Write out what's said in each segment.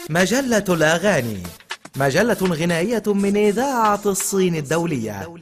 مجلة الأغاني، مجلة غنائية من إذاعة الصين الدولية،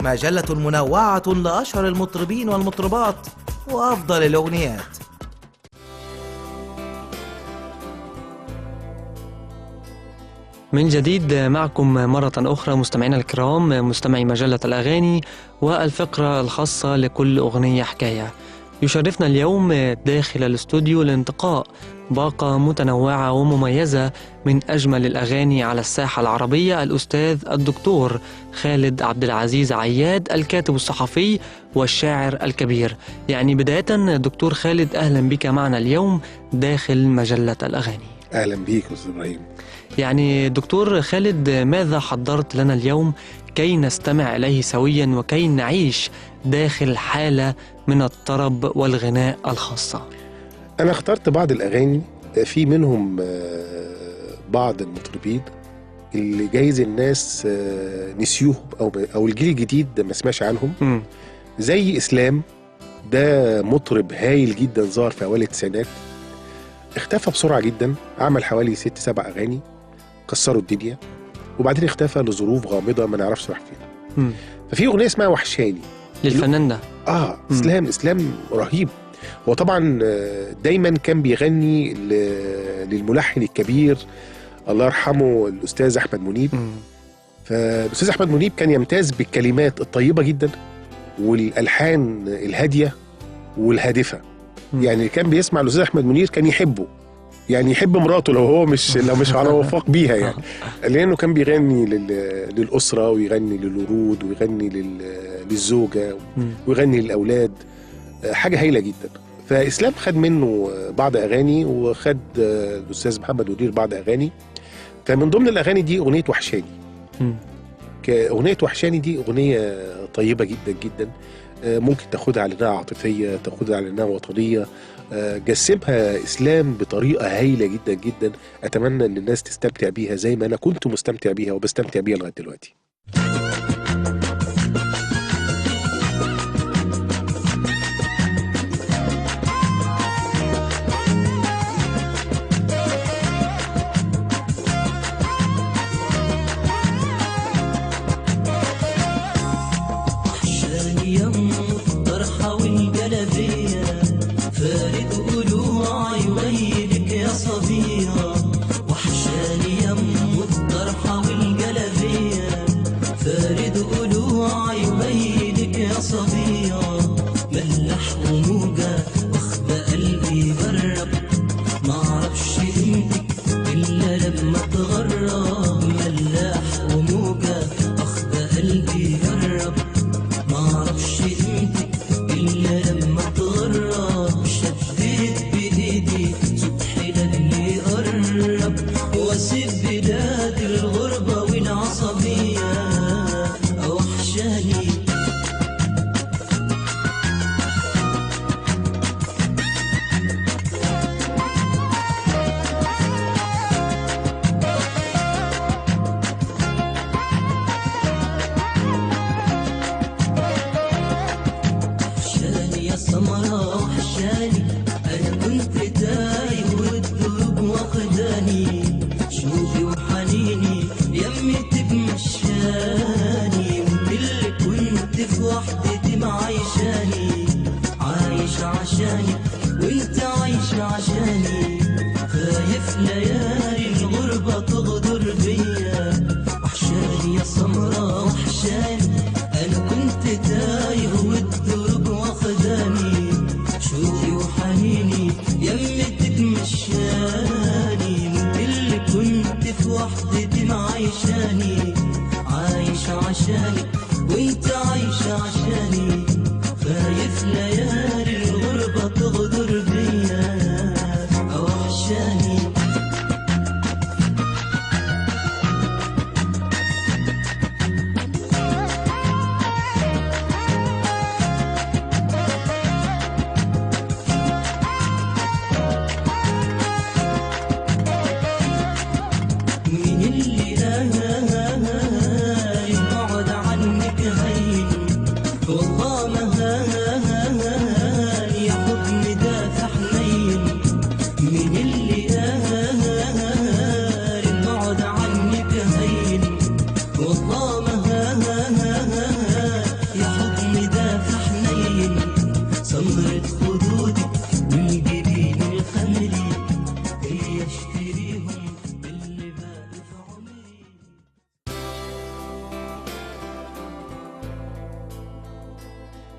مجلة منوعة لأشهر المطربين والمطربات وأفضل الأغنيات. من جديد معكم مرة أخرى مستمعينا الكرام، مستمعي مجلة الأغاني والفقرة الخاصة لكل أغنية حكاية. يشرفنا اليوم داخل الاستوديو لانتقاء باقة متنوعة ومميزة من أجمل الأغاني على الساحة العربية، الأستاذ الدكتور خالد عبد العزيز عياد، الكاتب الصحفي والشاعر الكبير. يعني بداية دكتور خالد، أهلا بك معنا اليوم داخل مجلة الأغاني. أهلا بيك أستاذ إبراهيم. يعني دكتور خالد، ماذا حضرت لنا اليوم كي نستمع إليه سويا وكي نعيش داخل حالة من الطرب والغناء الخاصة؟ أنا اخترت بعض الأغاني، في منهم بعض المطربين اللي جايز الناس نسيوهم أو الجيل الجديد ما سمعش عنهم. زي إسلام، ده مطرب هايل جدا، ظهر في أوائل التسعينات، اختفى بسرعة جدا، عمل حوالي 6-7 أغاني كسروا الدنيا، وبعدين اختفى لظروف غامضة ما نعرفش راح فين. ففي أغنية اسمها وحشاني للفنان ده. إسلام رهيب. وطبعا دايما كان بيغني للملحن الكبير الله يرحمه الأستاذ أحمد منيب. فالأستاذ أحمد منيب كان يمتاز بالكلمات الطيبة جدا والألحان الهادية والهادفة. يعني كان بيسمع الأستاذ أحمد منير كان يحبه، يعني يحب مراته لو هو مش على وفاق بيها، يعني لأنه كان بيغني للأسرة ويغني للورود ويغني للزوجة ويغني للأولاد، حاجة هايلة جدا. فإسلام خد منه بعض أغاني، وخد الأستاذ محمد منير بعض أغاني. فمن ضمن الأغاني دي أغنية وحشاني. أغنية وحشاني دي أغنية طيبة جدا جدا، ممكن تاخدها على انها عاطفيه، تاخدها على انها وطنيه. جسمها اسلام بطريقه هايله جدا جدا. اتمنى ان الناس تستمتع بيها زي ما انا كنت مستمتع بيها وبستمتع بيها لغايه دلوقتي. من اللي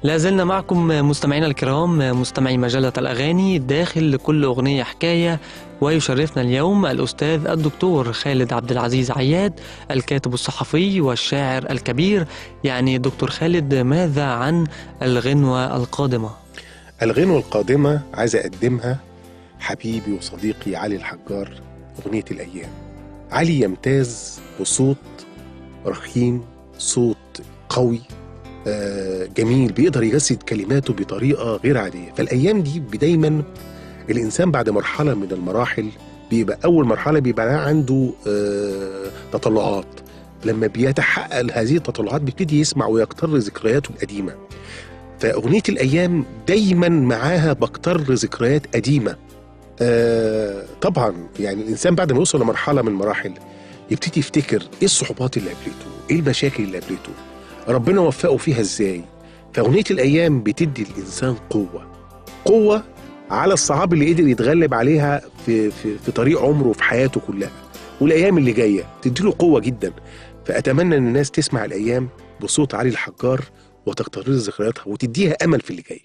لا زلنا معكم مستمعينا الكرام، مستمعي مجلة الأغاني، داخل لكل أغنية حكاية. ويشرفنا اليوم الأستاذ الدكتور خالد عبد العزيز عياد، الكاتب الصحفي والشاعر الكبير. يعني دكتور خالد، ماذا عن الغنوة القادمة؟ الغنوة القادمة عايز أقدمها حبيبي وصديقي علي الحجار، أغنية الأيام. علي يمتاز بصوت رخيم، صوت قوي جميل، بيقدر يجسد كلماته بطريقة غير عادية. فالأيام دي دايما الإنسان بعد مرحلة من المراحل، بيبقى أول مرحلة بيبقى عنده تطلعات. لما بيتحقق هذه التطلعات بيبتدي يسمع ويقتر ذكرياته القديمة. فأغنية الأيام دايما معاها بقتر ذكريات قديمة. طبعا يعني الإنسان بعد ما يوصل لمرحلة من المراحل يبتدي يفتكر إيه الصعوبات اللي قابلته، إيه المشاكل اللي قابلته، ربنا وفقه فيها إزاي. فأغنية الأيام بتدي الإنسان قوة على الصعاب اللي قدر يتغلب عليها في طريق عمره وفي حياته كلها، والأيام اللي جاية تديله قوة جدا. فأتمنى أن الناس تسمع الأيام بصوت علي الحجار وتقترض ذكرياتها وتديها أمل في اللي جاي.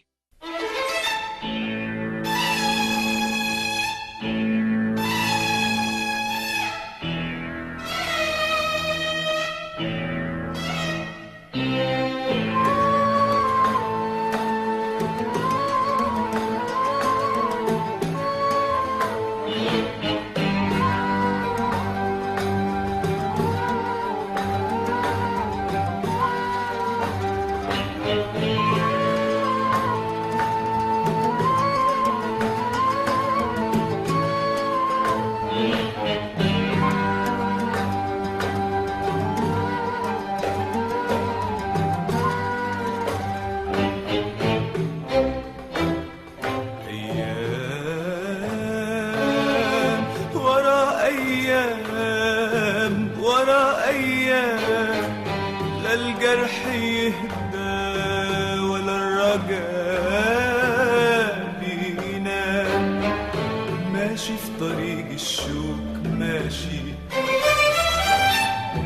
الجرح يهدى ولا الرجاء بينام، ماشي في طريق الشوك،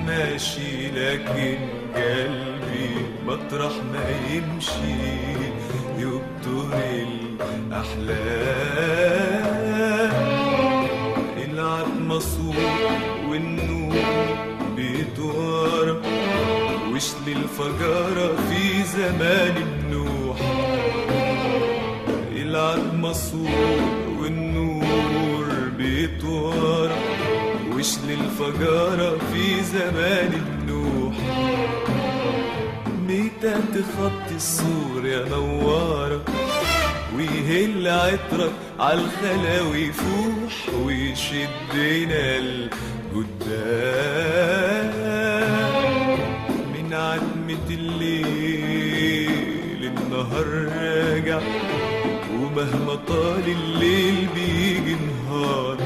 ماشي لكن قلبي مطرح ما يمشي يبطل الأحلام. العتمة صوت والنور بيدور، وشل الفجارة في زمان النوح. العتمة صوت والنور بيدور، وشل الفجارة في زمان النوح. ميتة تخطي السور يا نوارة، ويهل عطرك عالخلاوي يفوح، ويشدنا القدام. من عتمة الليل النهار راجع، ومهما طال الليل بيجي نهار.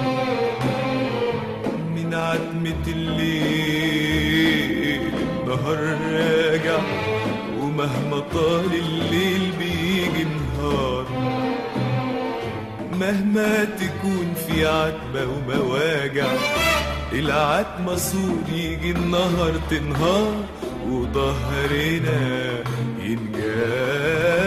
من عتمة الليل النهار راجع، ومهما طال الليل بيجي نهار. مهما تكون في عتمة ومواجع، العتمة سور يجي النهار تنهار، وظهرنا ينجاب.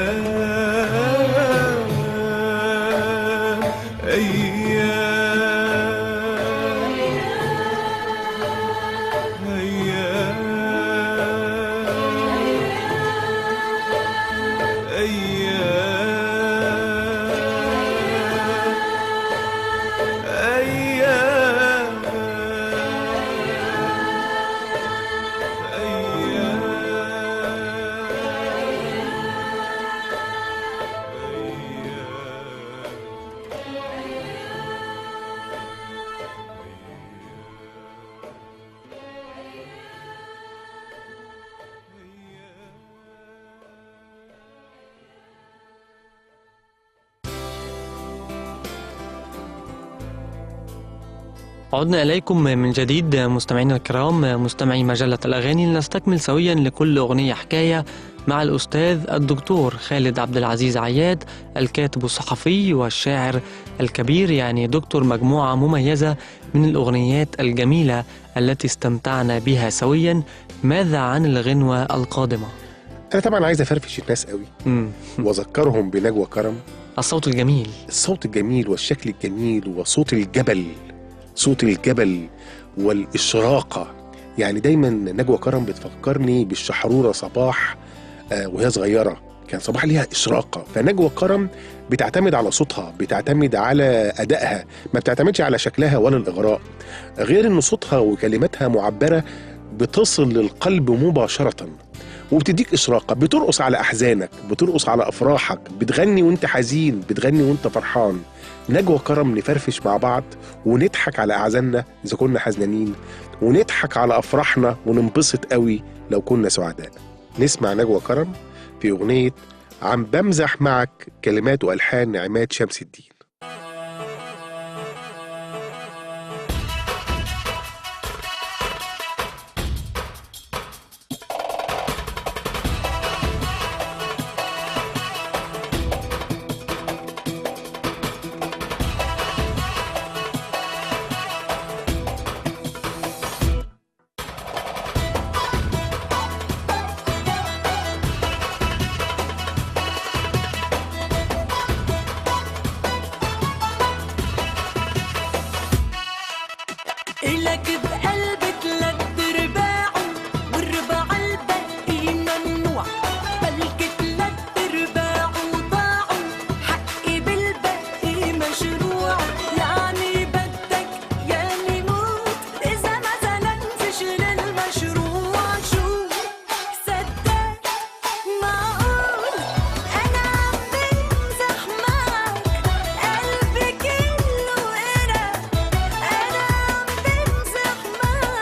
عدنا إليكم من جديد مستمعينا الكرام، مستمعي مجلة الأغاني، لنستكمل سويا لكل أغنية حكاية مع الأستاذ الدكتور خالد عبد العزيز عياد، الكاتب الصحفي والشاعر الكبير. يعني دكتور، مجموعة مميزة من الأغنيات الجميلة التي استمتعنا بها سويا. ماذا عن الغنوة القادمة؟ انا طبعا عايز افرفش الناس قوي واذكرهم بنجوى كرم. الصوت الجميل، الصوت الجميل والشكل الجميل وصوت الجبل، صوت الجبل والإشراقة. يعني دايما نجوى كرم بتفكرني بالشحرورة صباح وهي صغيرة، كان صباح ليها إشراقة. فنجوى كرم بتعتمد على صوتها، بتعتمد على أدائها، ما بتعتمدش على شكلها ولا الإغراء. غير إن صوتها وكلماتها معبرة بتصل للقلب مباشرة وبتديك إشراقة، بترقص على أحزانك، بترقص على أفراحك، بتغني وانت حزين، بتغني وانت فرحان. نجوى كرم نفرفش مع بعض ونضحك على أحزاننا إذا كنا حزنانين، ونضحك على أفراحنا وننبسط قوي لو كنا سعداء. نسمع نجوى كرم في أغنية عم بمزح معك، كلمات وألحان عماد شمس الدين. إلك بقلبك تلات أرباعه والربع الباقي ممنوع، بلكي تلات أرباعه ضاعوا، حقي بالباقي مشروع. يعني بدك يعني موت إذا مثلا فشل المشروع. شو صدقت معقول أنا عم بمزح معك، قلبي كله قرا، أنا عم بمزح معك،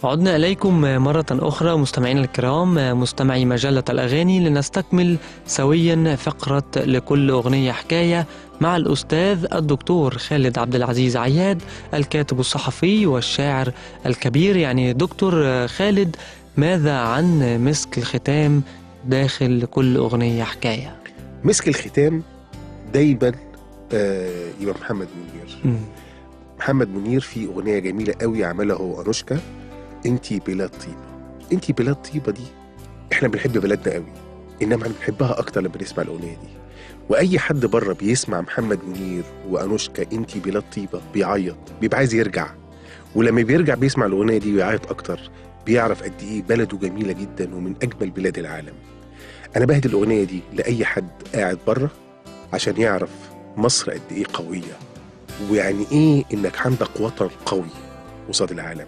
عدنا إليكم مرة أخرى مستمعينا الكرام، مستمعي مجلة الأغاني، لنستكمل سويا فقرة لكل أغنية حكاية مع الأستاذ الدكتور خالد عبد العزيز عياد، الكاتب الصحفي والشاعر الكبير. يعني دكتور خالد، ماذا عن مسك الختام داخل كل أغنية حكاية؟ مسك الختام دايما يبقى محمد منير. محمد منير في أغنية جميلة قوي عملها هو أنوشكا، انتي بلاد طيبة. انتي بلاد طيبة دي احنا بنحب بلادنا قوي، انما بنحبها اكتر لما بنسمع الأغنية دي. واي حد بره بيسمع محمد منير وأنوشكا انتي بلاد طيبة بيعيط، بيبقى عايز يرجع. ولما بيرجع بيسمع الأغنية دي بيعيط اكتر، بيعرف قد ايه بلده جميلة جدا ومن اجمل بلاد العالم. انا بهدي الأغنية دي لأي حد قاعد بره عشان يعرف مصر قد ايه قوية، ويعني ايه انك عندك وطن قوي قصاد العالم.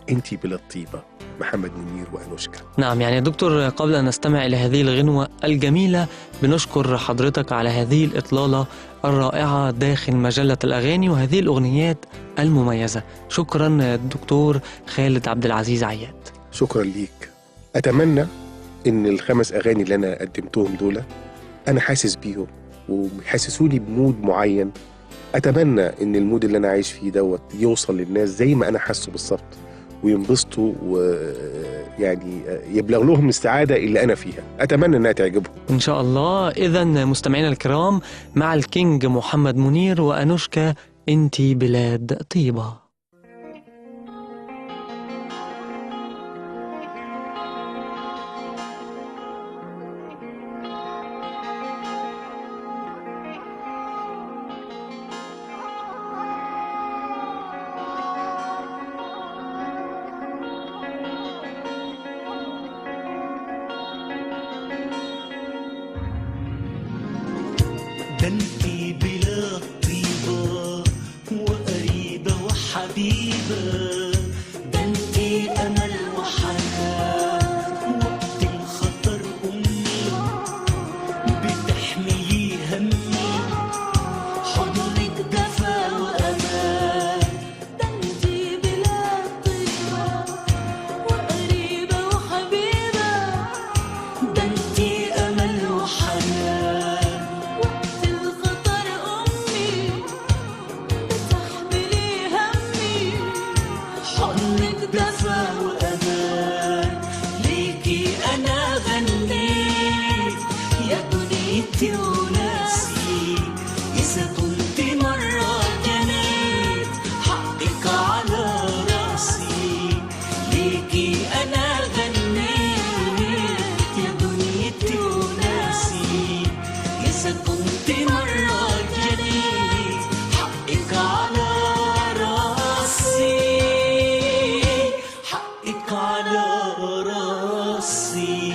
انتي بلاد طيبة، محمد منير وأنوشكا. نعم، يعني دكتور، قبل أن نستمع إلى هذه الغنوة الجميلة بنشكر حضرتك على هذه الإطلالة الرائعة داخل مجلة الأغاني وهذه الأغنيات المميزة. شكرا دكتور خالد عبد العزيز عياد. شكرا ليك. أتمنى إن ال5 أغاني اللي أنا قدمتهم دول أنا حاسس بيهم وحاسسوني بمود معين. أتمنى إن المود اللي أنا عايش فيه دوت يوصل للناس زي ما أنا حاسه بالظبط، وينبسطوا ويعني يبلغ لهم السعادة اللي أنا فيها. أتمنى إنها تعجبهم إن شاء الله. إذن مستمعينا الكرام، مع الكينج محمد منير وأنوشكا، انتي بلاد طيبة. ده انتي بلاد طيبة وقريبة وحبيبة، ده انتي أمل وحنان وقت الخطر أمي بتحملي همي، حضنك دفا وأمان. ده انتي بلاد طيبة وقريبة وحبيبة، ده انتي أمل وحنان وقت الخطر أمي بتحملي همي، حضنك دفا وأمان. ليكي أنا غنيت يا دنيتي وناسي، إذا كنت مرة جنيت حقك على راسي. ليكي أنا غنيت يا دنيتي وناسي، إذا كنت مرة جنيت حقك على راسي، حقك على راسي.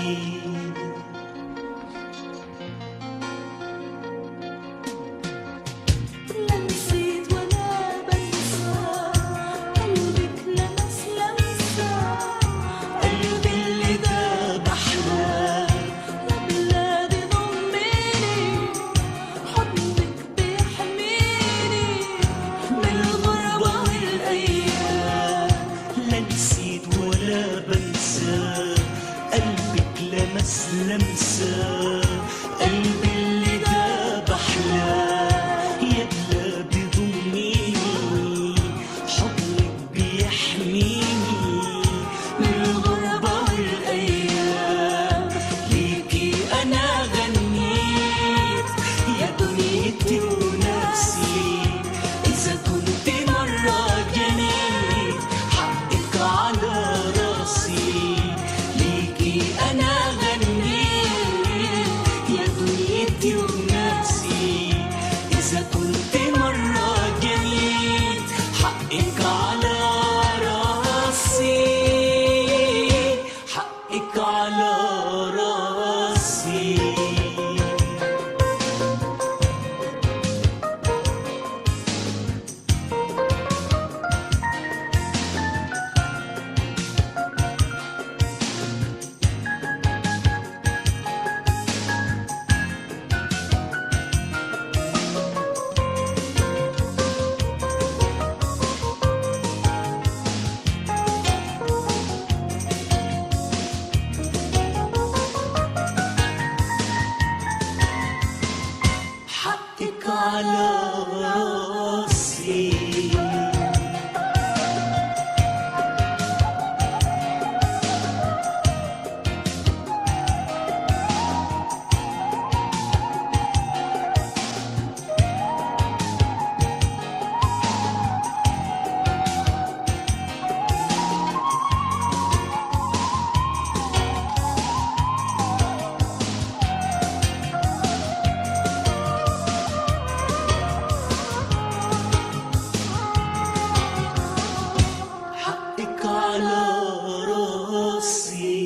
حقك على راسي.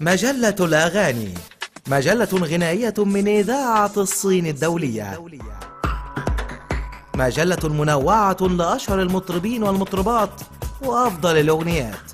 مجلة الأغاني، مجلة غنائية من إذاعة الصين الدولية، مجلة منوعة لأشهر المطربين والمطربات وأفضل الأغنيات.